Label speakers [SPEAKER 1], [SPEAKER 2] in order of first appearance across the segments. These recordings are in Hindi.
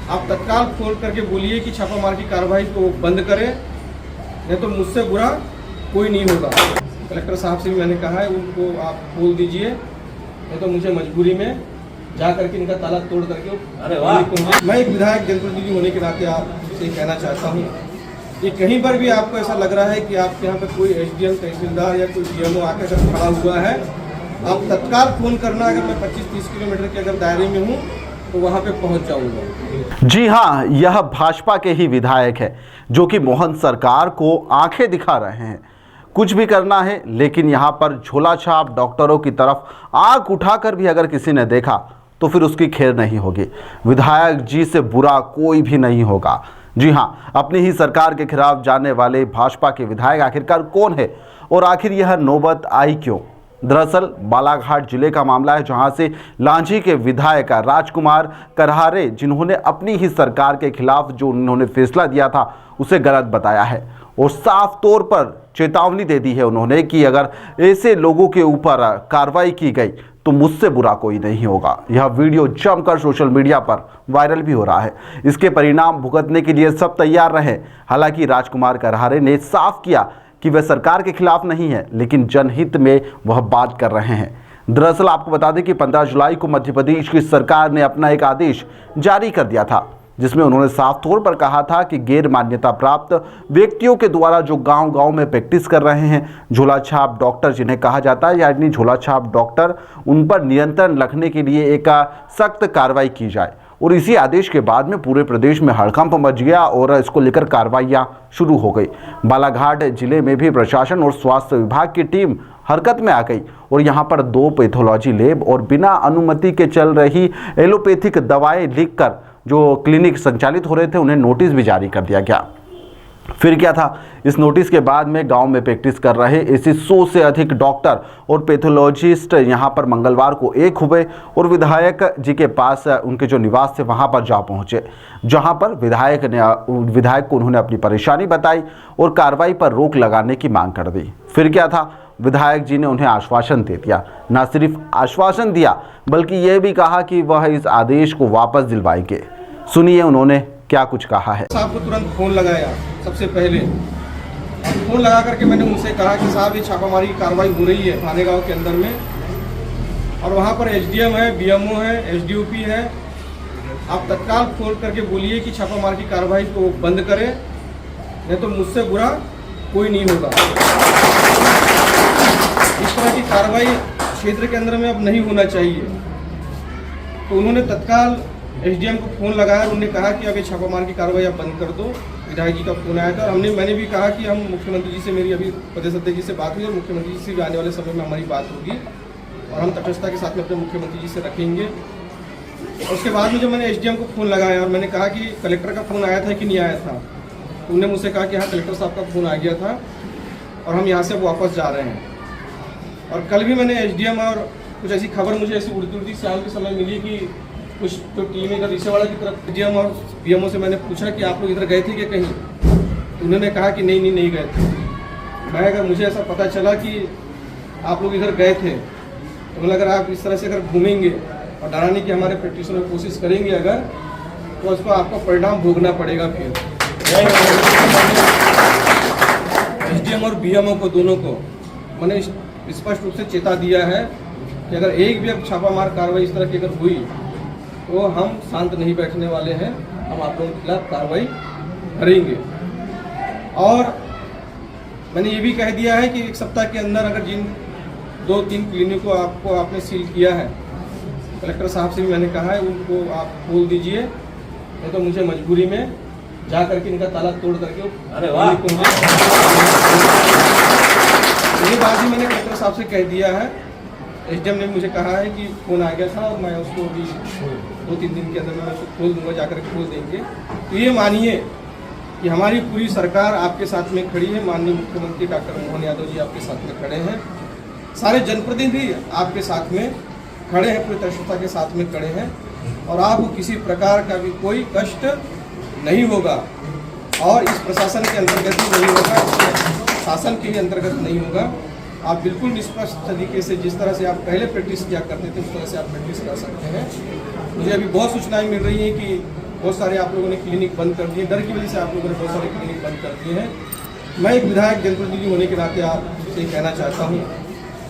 [SPEAKER 1] आप तत्काल फोन करके बोलिए कि छापामार की कार्रवाई को बंद करें, नहीं तो मुझसे बुरा कोई नहीं होगा। कलेक्टर साहब से भी मैंने कहा है, उनको आप बोल दीजिए, नहीं तो मुझे मजबूरी में जा करके इनका ताला तोड़ करके। अरे वाह! मैं एक विधायक जनप्रतिनिधि होने के नाते आपसे कहना चाहता हूँ कि कहीं पर भी आपको ऐसा लग रहा है कि आपके यहाँ पर कोई एसडीएम, तहसीलदार या कोई डीएमओ आकर खड़ा हुआ है, आप तत्काल फोन करना। अगर मैं 25-30 किलोमीटर के अगर दायरे में हूँ तो वहाँ पे पहुँच जाऊँगा।
[SPEAKER 2] जी हाँ, यह भाजपा के ही विधायक है जो कि मोहन सरकार को आंखें दिखा रहे हैं। कुछ भी करना है, लेकिन यहाँ पर झोला छाप डॉक्टरों की तरफ आंख उठाकर भी अगर किसी ने देखा तो फिर उसकी खैर नहीं होगी। विधायक जी से बुरा कोई भी नहीं होगा। जी हाँ, अपनी ही सरकार के खिलाफ जाने वाले भाजपा के विधायक आखिरकार कौन है और आखिर यह नौबत आई क्यों? दरअसल बालाघाट जिले का मामला है, जहां से लांजी के विधायक राजकुमार करहारे, जिन्होंने अपनी ही सरकार के खिलाफ जो उन्होंने फैसला दिया था उसे गलत बताया है और साफ तौर पर चेतावनी दे दी है उन्होंने कि अगर ऐसे लोगों के ऊपर कार्रवाई की गई तो मुझसे बुरा कोई नहीं होगा। यह वीडियो जमकर सोशल मीडिया पर वायरल भी हो रहा है। इसके परिणाम भुगतने के लिए सब तैयार रहे। हालांकि राजकुमार करहारे ने साफ किया कि वह सरकार के खिलाफ नहीं है, लेकिन जनहित में वह बात कर रहे हैं। दरअसल आपको बता दें कि 15 जुलाई को मध्य प्रदेश की सरकार ने अपना एक आदेश जारी कर दिया था, जिसमें उन्होंने साफ तौर पर कहा था कि गैर मान्यता प्राप्त व्यक्तियों के द्वारा जो गांव-गांव में प्रैक्टिस कर रहे हैं, झोला छाप डॉक्टर जिन्हें कहा जाता है, यानी झोला छाप डॉक्टर, उन पर नियंत्रण रखने के लिए एक सख्त कार्रवाई की जाए। और इसी आदेश के बाद में पूरे प्रदेश में हड़कंप मच गया और इसको लेकर कार्रवाइयां शुरू हो गई। बालाघाट जिले में भी प्रशासन और स्वास्थ्य विभाग की टीम हरकत में आ गई और यहां पर 2 पैथोलॉजी लैब और बिना अनुमति के चल रही एलोपैथिक दवाएं लिखकर जो क्लिनिक संचालित हो रहे थे उन्हें नोटिस भी जारी कर दिया गया। फिर क्या था, इस नोटिस के बाद में गांव में प्रैक्टिस कर रहे ऐसे 100 से अधिक डॉक्टर और पैथोलॉजिस्ट यहां पर मंगलवार को एक हुए और विधायक जी के पास उनके जो निवास थे वहां पर जा पहुंचे, जहां पर विधायक को उन्होंने अपनी परेशानी बताई और कार्रवाई पर रोक लगाने की मांग कर दी। फिर क्या था, विधायक जी ने उन्हें आश्वासन दे दिया। न सिर्फ आश्वासन दिया बल्कि यह भी कहा कि वह इस आदेश को वापस दिलवाएंगे। सुनिए उन्होंने क्या कुछ कहा है।
[SPEAKER 1] साहब को तुरंत फोन लगाया, सबसे पहले फोन लगा करके मैंने उनसे कहा कि साहब ये छापामारी की कार्रवाई हो रही है थाने गांव के अंदर में, और वहां पर एसडीएम है, बीएमओ है, एसडीओपी है, आप तत्काल फोन करके बोलिए कि छापामारी की कार्रवाई को बंद करें, नहीं तो मुझसे बुरा कोई नहीं होगा। इस तरह की कार्रवाई क्षेत्र के अंदर में अब नहीं होना चाहिए। तो उन्होंने तत्काल एसडीएम को फोन लगाया, उन्होंने कहा कि अब ये छापामार की कार्रवाई आप बंद कर दो। विधायक जी का फोन आया था, मैंने भी कहा कि हम मुख्यमंत्री जी से, मेरी अभी प्रदेश अध्यक्ष जी से बात हुई और मुख्यमंत्री जी से भी आने वाले समय में हमारी बात होगी और हम तटस्थता के साथ में अपने मुख्यमंत्री जी से रखेंगे। और उसके बाद में जब मैंने एसडीएम को फोन लगाया और मैंने कहा कि कलेक्टर का फोन आया था कि नहीं आया था, तो उन्होंने मुझसे कहा कि हाँ कलेक्टर साहब का फोन आ गया था और हम यहाँ से वापस जा रहे हैं। और कल भी मैंने एसडीएम और कुछ ऐसी खबर मुझे ऐसी उड़ती शाम के समय मिली कि कुछ तो टीम इधर रिसेवाड़ा की तरफ एसडीएम और बीएमओ से मैंने पूछा कि आप लोग इधर गए थे क्या कहीं, तो उन्होंने कहा कि नहीं गए थे। मैं अगर मुझे ऐसा पता चला कि आप लोग इधर गए थे तो अगर आप इस तरह से अगर घूमेंगे और डराने की हमारे प्रैक्टिशनर में कोशिश करेंगे अगर, तो उसको आपको परिणाम भोगना पड़ेगा। फिर एसडीएम और बीएमओ को दोनों को मैंने स्पष्ट रूप से चेता दिया है कि अगर एक भी अब छापामार कार्रवाई इस तरह की अगर हुई तो हम शांत नहीं बैठने वाले हैं, हम आप लोगों के खिलाफ कार्रवाई करेंगे। और मैंने ये भी कह दिया है कि 1 सप्ताह के अंदर अगर जिन 2-3 क्लिनिक को आपने सील किया है, कलेक्टर साहब से भी मैंने कहा है उनको आप बोल दीजिए, नहीं तो मुझे मजबूरी में जा करके इनका ताला तोड़ करके। अरे वाह! ये बात भी मैंने कलेक्टर साहब से कह दिया है। एसडीएम ने मुझे कहा है कि फ़ोन आ गया था और मैं उसको अभी 2-3 दिन के अंदर मैं उसको खोल दूंगा, जाकर खोल देंगे। तो ये मानिए कि हमारी पूरी सरकार आपके साथ में खड़ी है। माननीय मुख्यमंत्री डॉक्टर मोहन यादव जी आपके साथ में खड़े हैं, सारे जनप्रतिनिधि आपके साथ में खड़े हैं, पूरी तटस्थता के साथ में खड़े हैं और आपको किसी प्रकार का भी कोई कष्ट नहीं होगा और इस प्रशासन के अंतर्गत ही नहीं होगा, शासन के अंतर्गत नहीं होगा। आप बिल्कुल निष्पक्ष तरीके से जिस तरह से आप पहले प्रैक्टिस किया करते थे उस तरह से आप प्रैक्टिस कर सकते हैं। मुझे अभी बहुत सूचनाएं मिल रही हैं कि बहुत सारे आप लोगों ने क्लिनिक बंद कर दिए, डर की वजह से आप लोगों ने बहुत सारे क्लिनिक बंद कर दिए हैं। मैं एक विधायक जनप्रतिनिधि होने के नाते आपसे कहना चाहता हूँ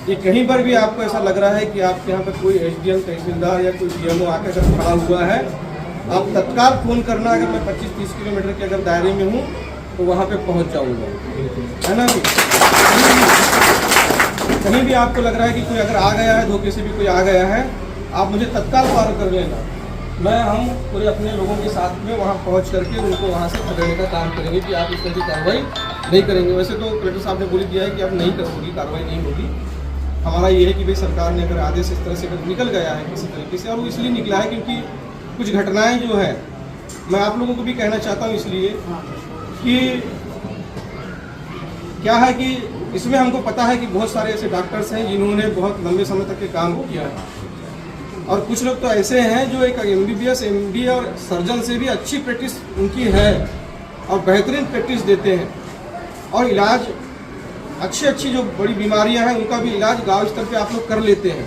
[SPEAKER 1] कि कहीं पर भी आपको ऐसा लग रहा है कि आपके यहाँ पर कोई एसडीएम, तहसीलदार या कोई डीएमओ आकर खड़ा हुआ है, आप तत्काल फ़ोन करना। अगर मैं 25-30 किलोमीटर के अगर दायरे में हूँ तो वहाँ पे पहुँच जाऊँगा, है ना। कहीं भी आपको लग रहा है कि कोई अगर आ गया है, धोखे से भी कोई आ गया है, आप मुझे तत्काल कॉल कर लेना। हम पूरे अपने लोगों के साथ में वहाँ पहुँच करके उनको वहाँ से पकड़ने का काम करेंगे कि आप इस तरह की कार्रवाई नहीं करेंगे। वैसे तो कलेक्टर साहब ने बोल दिया है कि अब नहीं होगी, कार्रवाई नहीं होगी। हमारा ये है कि भाई सरकार ने अगर आदेश इस तरह से निकल गया है किसी तरीके से, और वो इसलिए निकला है क्योंकि कुछ घटनाएं जो है, मैं आप लोगों को भी कहना चाहता हूँ इसलिए कि क्या है कि इसमें हमको पता है कि बहुत सारे ऐसे डॉक्टर्स हैं जिन्होंने बहुत लंबे समय तक के काम किया है, और कुछ लोग तो ऐसे हैं जो एक MBBS, MD और सर्जन से भी अच्छी प्रैक्टिस उनकी है और बेहतरीन प्रैक्टिस देते हैं, और इलाज अच्छी जो बड़ी बीमारियां हैं उनका भी इलाज गांव स्तर पे आप लोग कर लेते हैं।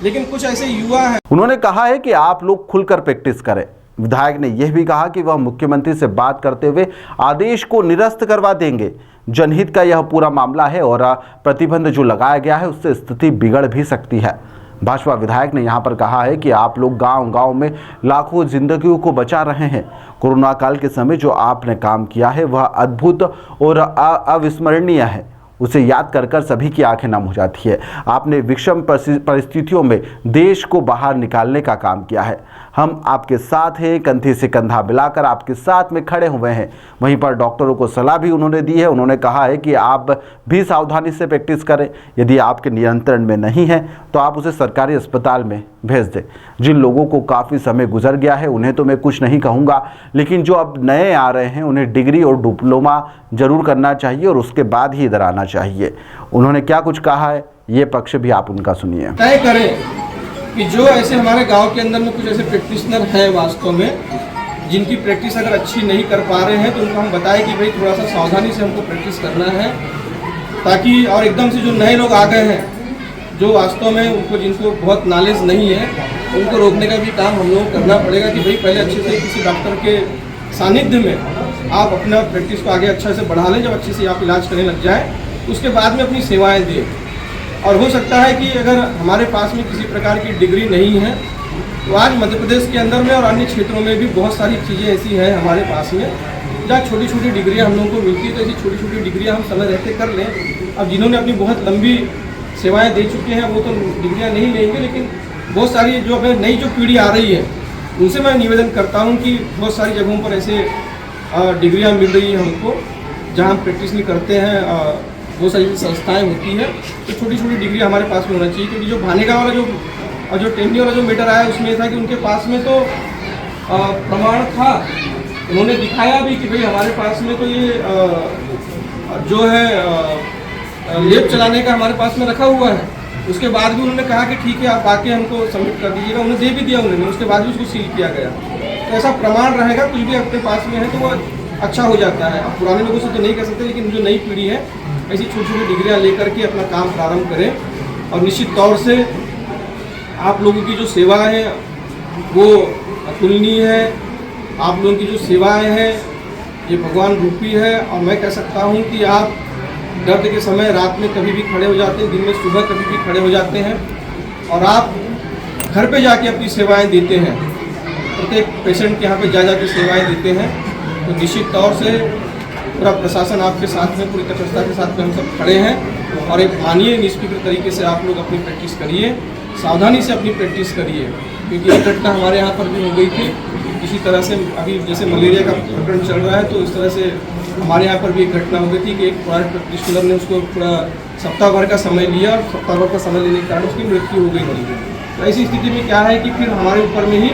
[SPEAKER 1] लेकिन कुछ ऐसे युवा हैं।
[SPEAKER 2] उन्होंने कहा है कि आप लोग खुलकर प्रैक्टिस करें। विधायक ने यह भी कहा कि वह मुख्यमंत्री से बात करते हुए आदेश को निरस्त करवा देंगे। जनहित का यह पूरा मामला है और प्रतिबंध जो लगाया गया है उससे स्थिति बिगड़ भी सकती है। भाजपा विधायक ने यहां पर कहा है कि आप लोग गांव-गांव में लाखों जिंदगियों को बचा रहे हैं। कोरोना काल के समय जो आपने काम किया है वह अद्भुत और अविस्मरणीय है। उसे याद कर कर सभी की आंखें नम हो जाती है। आपने विषम परिस्थितियों में देश को बाहर निकालने का काम किया है। हम आपके साथ हैं, कंधे से कंधा मिलाकर आपके साथ में खड़े हुए हैं। वहीं पर डॉक्टरों को सलाह भी उन्होंने दी है। उन्होंने कहा है कि आप भी सावधानी से प्रैक्टिस करें। यदि आपके नियंत्रण में नहीं है तो आप उसे सरकारी अस्पताल में भेज दें। जिन लोगों को काफ़ी समय गुजर गया है उन्हें तो मैं कुछ नहीं कहूँगा, लेकिन जो अब नए आ रहे हैं उन्हें डिग्री और डिप्लोमा जरूर करना चाहिए और उसके बाद ही इधर आना चाहिए। उन्होंने क्या कुछ कहा है ये पक्ष भी आप उनका सुनिए।
[SPEAKER 1] तय करें कि जो ऐसे हमारे गांव के अंदर में कुछ ऐसे प्रैक्टिशनर हैं वास्तव में, जिनकी प्रैक्टिस अगर अच्छी नहीं कर पा रहे हैं तो उनको हम बताएं कि भाई थोड़ा सा सावधानी से हमको प्रैक्टिस करना है, ताकि और एकदम से जो नए लोग आ गए हैं जो वास्तव में उनको जिनको बहुत नॉलेज नहीं है उनको रोकने का भी काम हम लोगों को करना पड़ेगा कि भाई पहले अच्छे से किसी डॉक्टर के सानिध्य में आप अपना प्रैक्टिस को आगे अच्छा से बढ़ा लें। जब अच्छे से आप इलाज करने लग जाए उसके बाद में अपनी सेवाएं दें। और हो सकता है कि अगर हमारे पास में किसी प्रकार की डिग्री नहीं है तो आज मध्य प्रदेश के अंदर में और अन्य क्षेत्रों में भी बहुत सारी चीज़ें ऐसी हैं हमारे पास में जहाँ छोटी छोटी डिग्रियाँ हम लोगों को मिलती है। तो ऐसी छोटी छोटी डिग्रियाँ हम समय रहते कर लें। अब जिन्होंने अपनी बहुत लंबी सेवाएं दे चुके हैं वो तो डिग्रियाँ नहीं लेंगे, लेकिन बहुत सारी जो हमें नई जो पीढ़ी आ रही है उनसे मैं निवेदन करता हूँ कि बहुत सारी जगहों पर ऐसे डिग्रियाँ मिल रही हैं हमको जहाँ हम प्रैक्टिस नहीं करते हैं। बहुत सारी संस्थाएं होती है तो छोटी छोटी डिग्री हमारे पास में होना चाहिए। क्योंकि जो भानेगा वाला जो टेंडी वाला जो मैटर आया उसमें था कि उनके पास में तो प्रमाण था, उन्होंने दिखाया भी कि भाई हमारे पास में तो ये जो है लेब चलाने का हमारे पास में रखा हुआ है। उसके बाद भी उन्होंने कहा कि ठीक है आप आके हमको सबमिट कर दीजिएगा, उन्हें दे भी दिया उन्होंने, उसके बाद भी उसको सील किया गया। तो ऐसा प्रमाण रहेगा, कुछ भी अपने पास में है तो वो अच्छा हो जाता है। अब पुराने लोगों से तो नहीं कर सकते, लेकिन जो नई पीढ़ी है ऐसी छोटी छोटी डिग्रियाँ लेकर के अपना काम प्रारंभ करें। और निश्चित तौर से आप लोगों की जो सेवाएं हैं वो अतुलनीय है। आप लोगों की जो सेवाएं हैं ये भगवान रूपी है। और मैं कह सकता हूँ कि आप दर्द के समय रात में कभी भी खड़े हो जाते हैं, दिन में सुबह कभी भी खड़े हो जाते हैं और आप घर पे जाके अपनी सेवाएं देते हैं। प्रत्येक पेशेंट के यहाँ पे जा जाके सेवाएं देते हैं। तो निश्चित तौर से पूरा प्रशासन आपके साथ में, पूरी तटस्थता के साथ में हम सब खड़े हैं। और एक मानिए निष्फिक्र तरीके से आप लोग अपनी प्रैक्टिस करिए, सावधानी से अपनी प्रैक्टिस करिए। क्योंकि एक घटना हमारे यहाँ पर भी हो गई थी इसी तरह से। अभी जैसे मलेरिया का प्रकरण चल रहा है तो इस तरह से हमारे यहाँ पर भी एक घटना हो गई थी कि एक प्राइवेट प्रैक्टिशनर ने उसको पूरा सप्ताह भर का समय लिया और सप्ताह भर का समय लेने के कारण उसकी मृत्यु हो गई मरीज। तो ऐसी स्थिति में क्या है कि फिर हमारे ऊपर में ही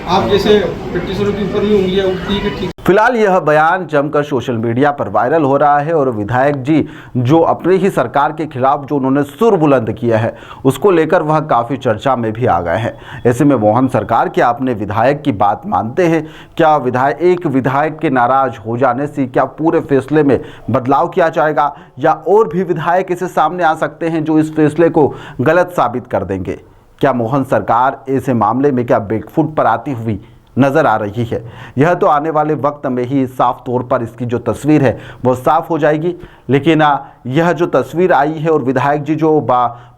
[SPEAKER 1] आप जैसे प्रैक्टिशनरों के ऊपर में उंगलियाँ उठती है कि ठीक।
[SPEAKER 2] फिलहाल यह बयान जमकर सोशल मीडिया पर वायरल हो रहा है और विधायक जी जो अपने ही सरकार के खिलाफ जो उन्होंने सुर बुलंद किया है उसको लेकर वह काफ़ी चर्चा में भी आ गए हैं। ऐसे में मोहन सरकार क्या अपने विधायक की बात मानते हैं? क्या एक विधायक के नाराज हो जाने से क्या पूरे फैसले में बदलाव किया जाएगा या और भी विधायक ऐसे सामने आ सकते हैं जो इस फैसले को गलत साबित कर देंगे? क्या मोहन सरकार ऐसे मामले में क्या बैकफुट पर आती हुई नज़र आ रही है। यह तो आने वाले वक्त में ही साफ तौर पर इसकी जो तस्वीर है वो साफ हो जाएगी। लेकिन यह जो तस्वीर आई है और विधायक जी जो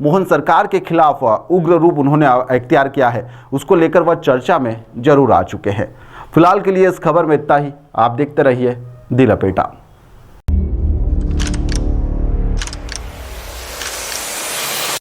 [SPEAKER 2] मोहन सरकार के खिलाफ उग्र रूप उन्होंने अख्तियार किया है, उसको लेकर वह चर्चा में जरूर आ चुके हैं। फिलहाल के लिए इस खबर में इतना ही। आप देखते रहिए दी लपेटा।